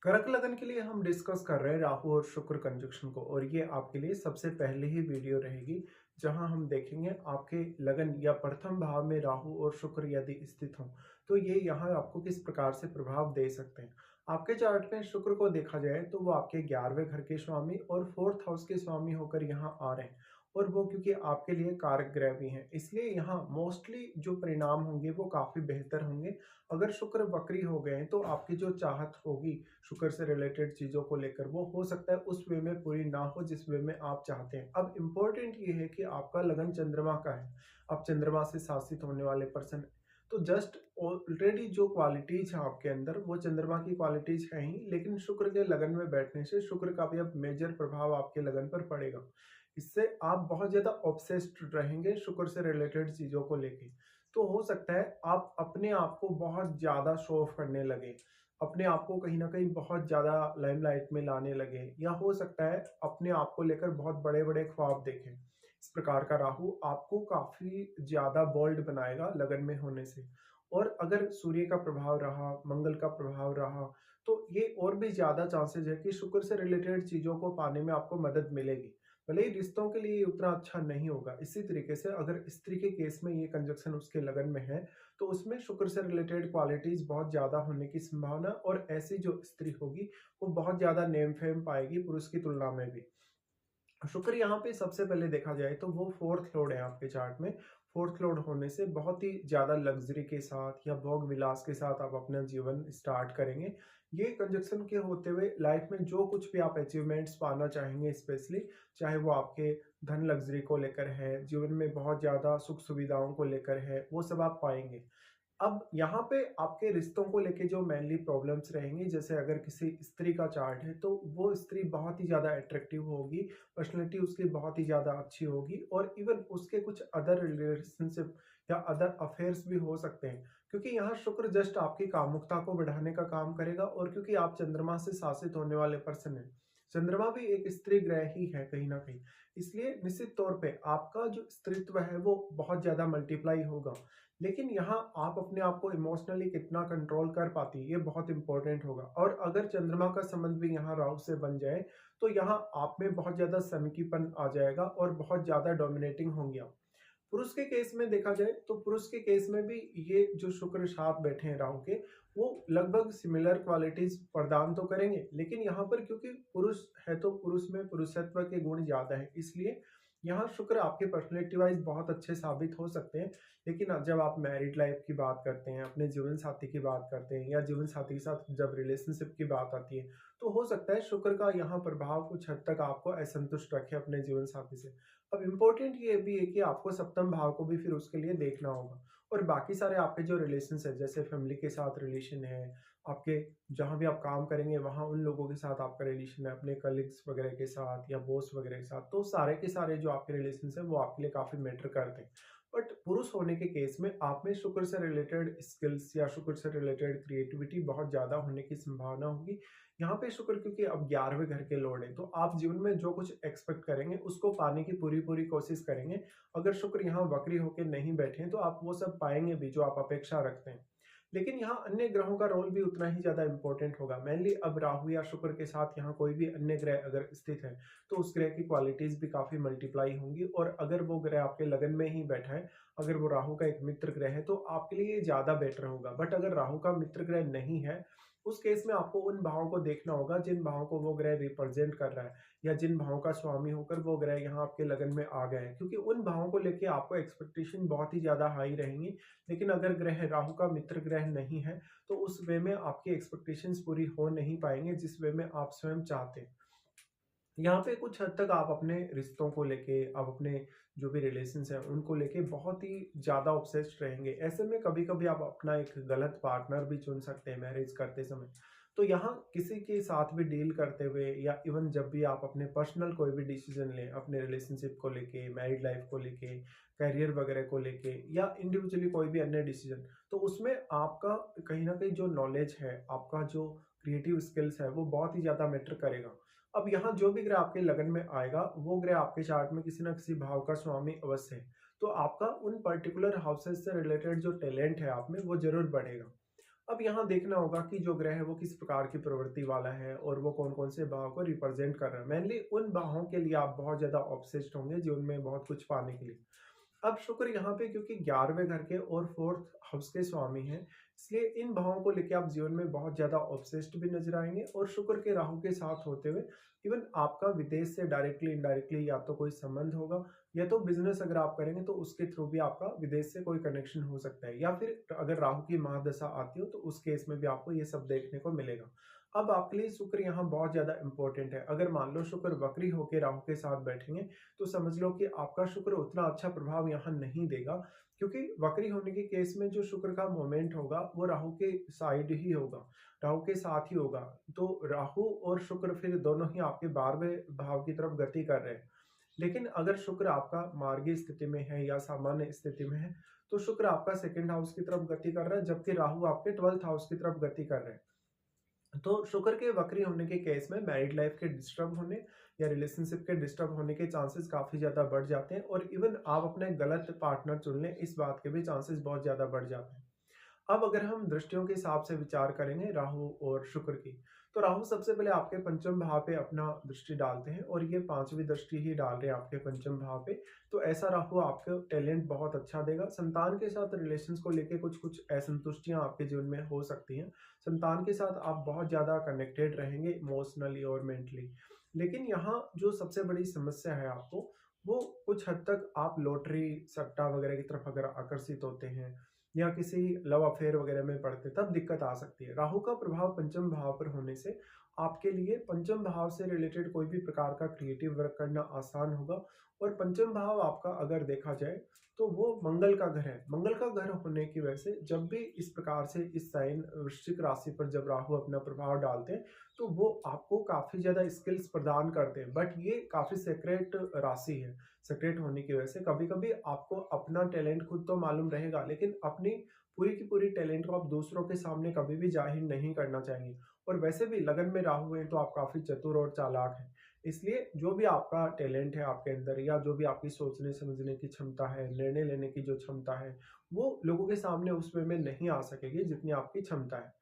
कर्क लगन के लिए हम डिस्कस कर रहे हैं राहु और शुक्र कंजक्शन को, और ये आपके लिए सबसे पहले ही वीडियो रहेगी जहां हम देखेंगे आपके लगन या प्रथम भाव में राहु और शुक्र यदि स्थित हों तो ये यहाँ आपको किस प्रकार से प्रभाव दे सकते हैं। आपके चार्ट में शुक्र को देखा जाए तो वो आपके 11वें घर के स्वामी और 4th हाउस के स्वामी होकर यहाँ आ रहे हैं, और वो क्योंकि आपके लिए कारक ग्रह भी हैं इसलिए यहाँ मोस्टली जो परिणाम होंगे वो काफी बेहतर होंगे। अगर शुक्र वक्री हो गए हैं तो आपकी जो चाहत होगी शुक्र से रिलेटेड चीजों को लेकर वो हो सकता है उस वे में पूरी ना हो जिस वे में आप चाहते हैं। अब इम्पोर्टेंट ये है कि आपका लगन चंद्रमा का है, आप चंद्रमा से शासित होने वाले पर्सन है, तो जस्ट ऑलरेडी जो क्वालिटीज है आपके अंदर वो चंद्रमा की क्वालिटीज है ही, लेकिन शुक्र के लगन में बैठने से शुक्र का भी अब मेजर प्रभाव आपके लगन पर पड़ेगा। इससे आप बहुत ज्यादा ऑब्सेस्ड रहेंगे शुक्र से रिलेटेड चीजों को लेके। तो हो सकता है आप अपने आप को बहुत ज्यादा शो ऑफ करने लगे, अपने आप को कहीं न कहीं बहुत ज़्यादा लाइमलाइट में लाने लगे, या हो सकता है अपने आप को लेकर बहुत बड़े-बड़े ख्वाब देखें। इस प्रकार का राहु आपको काफ़ी ज़्यादा बोल्ड बनाएगा लगन में होने से। और अगर सूर्य का प्रभाव रहा, मंगल का प्रभाव रहा, तो ये और भी ज़्यादा चांसेज़ है कि शुक्र से रिलेटेड चीज़ों को पाने में आपको मदद मिलेगी। भले ही रिश्तों के लिए ये उतना अच्छा नहीं होगा। इसी तरीके से अगर स्त्री के केस में ये कंजंक्शन उसके लगन में है तो उसमें शुक्र से रिलेटेड क्वालिटीज बहुत ज्यादा होने की संभावना, और ऐसी जो स्त्री होगी वो बहुत ज्यादा नेम फेम पाएगी पुरुष की तुलना में भी। शुक्र यहाँ पे सबसे पहले देखा जाए तो वो 4th लॉर्ड है आपके चार्ट में। 4th लॉर्ड होने से बहुत ही ज्यादा लग्जरी के साथ या भोग विलास के साथ आप अपना जीवन स्टार्ट करेंगे। ये कंजक्शन के होते हुए लाइफ में जो कुछ भी आप अचीवमेंट्स पाना चाहेंगे, स्पेशली चाहे वो आपके धन लग्जरी को लेकर है, जीवन में बहुत ज्यादा सुख सुविधाओं को लेकर है, वो सब आप पाएंगे। अब यहाँ पे आपके रिश्तों को लेके जो मेनली प्रॉब्लम्स रहेंगी, जैसे अगर किसी स्त्री का चार्ट है तो वो स्त्री बहुत ही ज़्यादा अट्रैक्टिव होगी, पर्सनैलिटी उसकी बहुत ही ज़्यादा अच्छी होगी, और इवन उसके कुछ अदर रिलेशनशिप या अदर अफेयर्स भी हो सकते हैं, क्योंकि यहाँ शुक्र जस्ट आपकी कामुकता को बढ़ाने का काम करेगा, और क्योंकि आप चंद्रमा से शासित होने वाले पर्सन हैं, चंद्रमा भी एक स्त्री ग्रह ही है कहीं ना कहीं, इसलिए निश्चित तौर पे आपका जो स्त्रीत्व है वो बहुत ज्यादा मल्टीप्लाई होगा। लेकिन यहाँ आप अपने आप को इमोशनली कितना कंट्रोल कर पाती है ये बहुत इंपॉर्टेंट होगा। और अगर चंद्रमा का संबंध भी यहाँ राहु से बन जाए तो यहाँ आप में बहुत ज्यादा सनकीपन आ जाएगा और बहुत ज्यादा डोमिनेटिंग होंगे आप। पुरुष के केस में देखा जाए तो पुरुष के केस में भी ये जो शुक्र साथ बैठे हैं राहु के, वो लगभग सिमिलर क्वालिटीज प्रदान तो करेंगे, लेकिन यहाँ पर क्योंकि पुरुष है तो पुरुष में पुरुषत्व के गुण ज्यादा है, इसलिए यहाँ शुक्र आपके पर्सनैलिटी वाइज बहुत अच्छे साबित हो सकते हैं। लेकिन जब आप मैरिड लाइफ की बात करते हैं, अपने जीवन साथी की बात करते हैं, या जीवन साथी के साथ जब रिलेशनशिप की बात आती है, तो हो सकता है शुक्र का यहाँ प्रभाव कुछ हद तक आपको असंतुष्ट रखे अपने जीवन साथी से। अब इम्पोर्टेंट ये भी है कि आपको सप्तम भाव को भी फिर उसके लिए देखना होगा, और बाकी सारे आपके जो रिलेशन है, जैसे फैमिली के साथ रिलेशन है, आपके जहाँ भी आप काम करेंगे वहाँ उन लोगों के साथ आपका रिलेशन है, अपने कलीग्स वगैरह के साथ या बॉस वगैरह के साथ, तो सारे के सारे जो आपके रिलेशन है वो आपके लिए काफी मैटर करते हैं। बट पुरुष होने के केस में आप में शुक्र से रिलेटेड स्किल्स या शुक्र से रिलेटेड क्रिएटिविटी बहुत ज्यादा होने की संभावना होगी। यहाँ पे शुक्र क्योंकि अब 11वें घर के लॉर्ड है तो आप जीवन में जो कुछ एक्सपेक्ट करेंगे उसको पाने की पूरी पूरी कोशिश करेंगे। अगर शुक्र यहाँ वक्री होकर नहीं बैठे हैं तो आप वो सब पाएंगे भी जो आप अपेक्षा रखते हैं। लेकिन यहाँ अन्य ग्रहों का रोल भी उतना ही ज्यादा इंपॉर्टेंट होगा। मेनली अब राहु या शुक्र के साथ यहाँ कोई भी अन्य ग्रह अगर स्थित है तो उस ग्रह की क्वालिटीज भी काफी मल्टीप्लाई होंगी, और अगर वो ग्रह आपके लगन में ही बैठा है, अगर वो राहु का एक मित्र ग्रह है तो आपके लिए ज्यादा बेटर होगा। बट अगर राहु का मित्र ग्रह नहीं है, उस केस में आपको उन भावों को देखना होगा जिन भावों को वो ग्रह रिप्रेजेंट कर रहा है, या जिन भावों का स्वामी होकर वो ग्रह यहाँ आपके लगन में आ गए हैं, क्योंकि उन भावों को लेके आपको एक्सपेक्टेशन बहुत ही ज्यादा हाई रहेंगी। लेकिन अगर ग्रह राहु का मित्र ग्रह नहीं है तो उस वे में आपकी एक्सपेक्टेशंस पूरी हो नहीं पाएंगे जिस वे में आप स्वयं चाहते हैं। यहाँ पे कुछ हद तक आप अपने रिश्तों को लेके, आप अपने जो भी रिलेशंस हैं उनको लेके बहुत ही ज़्यादा ऑब्सेस्ड रहेंगे। ऐसे में कभी कभी आप अपना एक गलत पार्टनर भी चुन सकते हैं मैरिज करते समय। तो यहाँ किसी के साथ भी डील करते हुए, या इवन जब भी आप अपने पर्सनल कोई भी डिसीजन लें अपने रिलेशनशिप को लेके, मैरिड लाइफ को लेके, करियर वगैरह को लेके, या इंडिविजुअली कोई भी अन्य डिसीजन, तो उसमें आपका कहीं ना कहीं जो नॉलेज है, आपका जो क्रिएटिव स्किल्स है वो बहुत ही ज़्यादा मैटर करेगा। अब यहाँ जो भी ग्रह आपके लगन में आएगा वो ग्रह आपके चार्ट में किसी ना किसी भाव का स्वामी अवश्य है, तो आपका उन पर्टिकुलर हाउसेस से रिलेटेड जो टैलेंट है आप में वो जरूर बढ़ेगा। अब यहाँ देखना होगा कि जो ग्रह है वो किस प्रकार की प्रवृत्ति वाला है और वो कौन-कौन से भाव को रिप्रेजेंट कर रहा है। मेनली उन भावों के लिए आप बहुत ज़्यादा ऑब्सेस्ड होंगे जिनमें बहुत कुछ पाने के लिए। अब शुक्र यहाँ पे क्योंकि 11वें घर के और 4th हाउस के स्वामी हैं, इसलिए इन भावों को लेके आप जीवन में बहुत ज़्यादा ऑब्सेस्ड भी नज़र आएँगे और शुक्र के राहु के साथ होते हुए इवन आपका विदेश से डायरेक्टली इनडायरेक्टली या तो कोई संबंध होगा या तो बिज़नेस अगर आप करेंगे तो उसके थ्रू भी आपका विदेश से कोई कनेक्शन हो सकता है, या फिर अगर राहु की महादशा आती हो तो उस केस में भी आपको ये सब देखने को मिलेगा। अब आपके लिए शुक्र यहाँ बहुत ज़्यादा इंपॉर्टेंट है। अगर मान लो शुक्र वक्री होके राहु के साथ बैठेंगे तो समझ लो कि आपका शुक्र उतना अच्छा प्रभाव यहाँ नहीं देगा, क्योंकि वक्री होने के केस में जो शुक्र का मोमेंट होगा वो राहु के साइड ही होगा, राहु के साथ ही होगा। तो राहु और शुक्र फिर दोनों ही आपके 12वें भाव की तरफ गति कर रहे हैं। लेकिन अगर शुक्र आपका मार्गी स्थिति में है या सामान्य स्थिति में है तो शुक्र आपका सेकंड हाउस की तरफ गति कर रहा है, जबकि राहु आपके 12th हाउस की तरफ गति कर रहे हैं। तो शुक्र के वक्री होने के केस में मैरिड लाइफ के डिस्टर्ब होने या रिलेशनशिप के डिस्टर्ब होने के चांसेस काफी ज्यादा बढ़ जाते हैं, और इवन आप अपने गलत पार्टनर चुन लें इस बात के भी चांसेस बहुत ज्यादा बढ़ जाते हैं। अब अगर हम दृष्टियों के हिसाब से विचार करेंगे राहु और शुक्र की, तो राहु सबसे पहले आपके पंचम भाव पे अपना दृष्टि डालते हैं और ये 5वीं दृष्टि ही डाल रहे हैं आपके पंचम भाव पे। तो ऐसा राहु आपको टैलेंट बहुत अच्छा देगा। संतान के साथ रिलेशंस को लेके कुछ कुछ असंतुष्टियां आपके जीवन में हो सकती हैं। संतान के साथ आप बहुत ज़्यादा कनेक्टेड रहेंगे इमोशनली और मेंटली। लेकिन यहाँ जो सबसे बड़ी समस्या है आपको, वो कुछ हद तक आप लॉटरी सट्टा वगैरह की तरफ अगर आकर्षित होते हैं या किसी लव अफेयर वगैरह में पड़ते तब दिक्कत आ सकती है। राहु का प्रभाव पंचम भाव पर होने से आपके लिए पंचम भाव से रिलेटेड कोई भी प्रकार का क्रिएटिव वर्क करना आसान होगा। और पंचम भाव आपका अगर देखा जाए तो वो मंगल का घर है। मंगल का घर होने की वजह से जब भी इस प्रकार से इस साइन वृश्चिक राशि पर जब राहु अपना प्रभाव डालते हैं तो वो आपको काफी ज्यादा स्किल्स प्रदान करते हैं। बट ये काफी सेक्रेट राशि है। सेक्रेट होने की वजह से कभी कभी आपको अपना टैलेंट खुद तो मालूम रहेगा, लेकिन अपनी पूरी की पूरी टैलेंट को आप दूसरों के सामने कभी भी जाहिर नहीं करना चाहेंगे। और वैसे भी लगन में राहु है तो आप काफी चतुर और चालाक हैं। इसलिए जो भी आपका टैलेंट है आपके अंदर या जो भी आपकी सोचने समझने की क्षमता है, निर्णय लेने की जो क्षमता है, वो लोगों के सामने उस वे में नहीं आ सकेगी जितनी आपकी क्षमता है।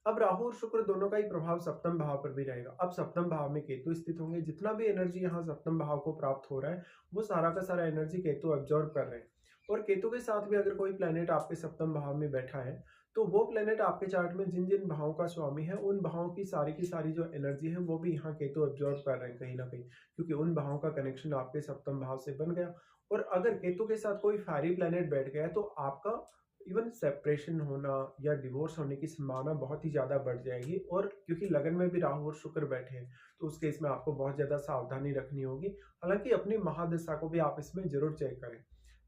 अब राहु और शुक्र दोनों का ही प्रभाव सप्तम भाव पर भी रहेगा। अब सप्तम भाव में केतु स्थित होंगे। जितना भी एनर्जी यहाँ सप्तम भाव को प्राप्त हो रहा है वो सारा का सारा एनर्जी केतु एब्जॉर्ब कर रहे हैं। और केतु के साथ भी अगर कोई प्लेनेट आपके सप्तम भाव में बैठा है तो वो प्लेनेट आपके चार्ट में जिन जिन भावों का स्वामी है उन भावों की सारी जो एनर्जी है वो भी यहाँ केतु एब्जॉर्ब कर रहे हैं कहीं ना कहीं, क्योंकि उन भावों का कनेक्शन आपके सप्तम भाव से बन गया। और अगर केतु के साथ कोई फायरी प्लेनेट बैठ गया तो आपका इवन सेपरेशन होना या डिवोर्स होने की संभावना बहुत ही ज़्यादा बढ़ जाएगी। और क्योंकि लगन में भी राहु और शुक्र बैठे हैं तो उस केस में आपको बहुत ज़्यादा सावधानी रखनी होगी। हालांकि अपनी महादशा को भी आप इसमें जरूर चेक करें।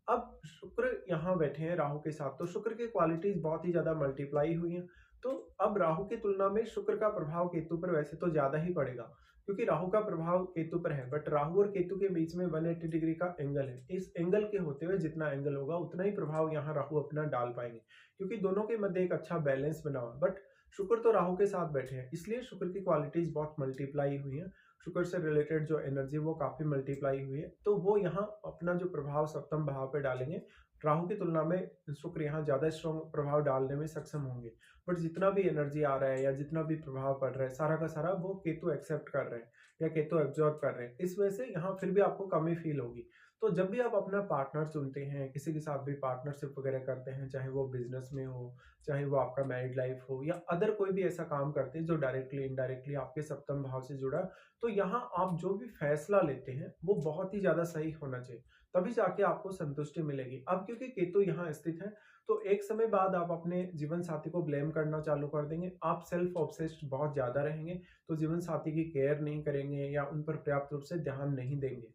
अब शुक्र यहाँ बैठे हैं राहु के साथ तो शुक्र की क्वालिटीज बहुत ही ज्यादा मल्टीप्लाई हुई हैं। तो अब राहु की तुलना में शुक्र का प्रभाव केतु पर वैसे तो ज्यादा ही पड़ेगा, क्योंकि राहु का प्रभाव केतु पर है, बट राहु और केतु के बीच में 180 डिग्री का एंगल है। इस एंगल के होते हुए जितना एंगल होगा उतना ही प्रभाव यहाँ राहु अपना डाल पाएंगे, क्योंकि दोनों के मध्य एक अच्छा बैलेंस बना हुआ। बट शुक्र तो राहु के साथ बैठे हैं इसलिए शुक्र की क्वालिटीज बहुत मल्टीप्लाई हुई है। शुक्र से रिलेटेड जो एनर्जी वो काफी मल्टीप्लाई हुई है, तो वो यहाँ अपना जो प्रभाव सप्तम भाव पे डालेंगे। राहु की तुलना में शुक्र यहाँ ज्यादा स्ट्रॉन्ग प्रभाव डालने में सक्षम होंगे। बट जितना भी एनर्जी आ रहा है या जितना भी प्रभाव पड़ रहा है सारा का सारा वो केतु एक्सेप्ट कर रहे हैं या केतु एब्जॉर्ब कर रहे हैं। इस वजह से यहाँ फिर भी आपको कमी फील होगी। तो जब भी आप अपना पार्टनर चुनते हैं, किसी के साथ भी पार्टनरशिप वगैरह करते हैं, चाहे वो बिजनेस में हो, चाहे वो आपका मैरिड लाइफ हो या अदर कोई भी ऐसा काम करते हैं जो डायरेक्टली इनडायरेक्टली आपके सप्तम भाव से जुड़ा, तो यहाँ आप जो भी फैसला लेते हैं वो बहुत ही ज्यादा सही होना चाहिए, तभी जाके आपको संतुष्टि मिलेगी। अब क्योंकि केतु यहाँ स्थित है तो एक समय बाद आप अपने जीवन साथी को ब्लेम करना चालू कर देंगे। आप सेल्फ ऑब्सेस्ड बहुत ज्यादा रहेंगे तो जीवन साथी की केयर नहीं करेंगे या उन पर पर्याप्त रूप से ध्यान नहीं देंगे।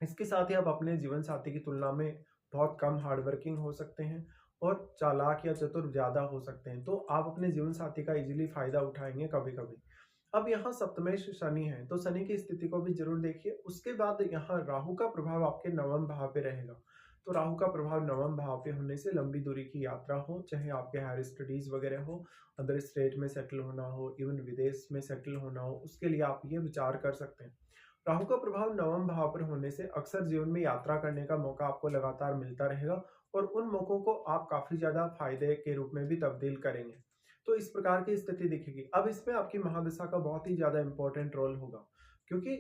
इसके साथ ही आप अपने जीवन साथी की तुलना में बहुत कम हार्डवर्किंग हो सकते हैं और चालाक या चतुर ज्यादा हो सकते हैं। तो आप अपने जीवन साथी का इजीली फायदा उठाएंगे कभी कभी। अब यहाँ सप्तमेश शनि है तो शनि की स्थिति को भी जरूर देखिए। उसके बाद यहाँ राहु का प्रभाव आपके नवम भाव पे रहेगा। तो राहु का प्रभाव नवम भाव पे होने से लंबी दूरी की यात्रा हो, चाहे आपके हायर स्टडीज वगैरह हो, अदर स्टेट में सेटल होना हो, इवन विदेश में सेटल होना हो, उसके लिए आप ये विचार कर सकते हैं। राहु का प्रभाव नवम भाव पर होने से अक्सर जीवन में यात्रा करने का मौका आपको लगातार मिलता रहेगा और उन मौकों को आप काफी ज्यादा फायदे के रूप में भी तब्दील करेंगे। तो इस प्रकार की स्थिति दिखेगी। अब इसमें आपकी महादशा का बहुत ही ज़्यादा इम्पोर्टेंट रोल होगा, क्योंकि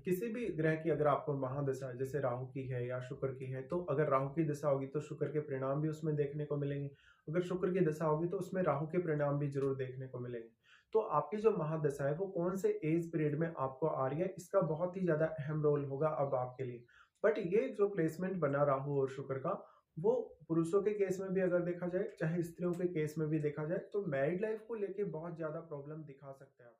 किसी भी ग्रह की अगर आपको महादशा है, जैसे राहु की है या शुक्र की है, तो अगर राहु की दशा होगी तो शुक्र के परिणाम भी उसमें देखने को मिलेंगे। अगर शुक्र की दशा होगी तो उसमें राहु के परिणाम भी ज़रूर देखने को मिलेंगे। तो आपकी जो महादशा है वो कौन से एज पीरियड में आपको आ रही है, इसका बहुत ही ज़्यादा अहम रोल होगा अब आपके लिए। बट ये जो प्लेसमेंट बना राहु और शुक्र का, वो पुरुषों के केस में भी अगर देखा जाए, चाहे स्त्रियों के केस में भी देखा जाए, तो मैरिड लाइफ को लेके बहुत ज़्यादा प्रॉब्लम दिखा सकता है।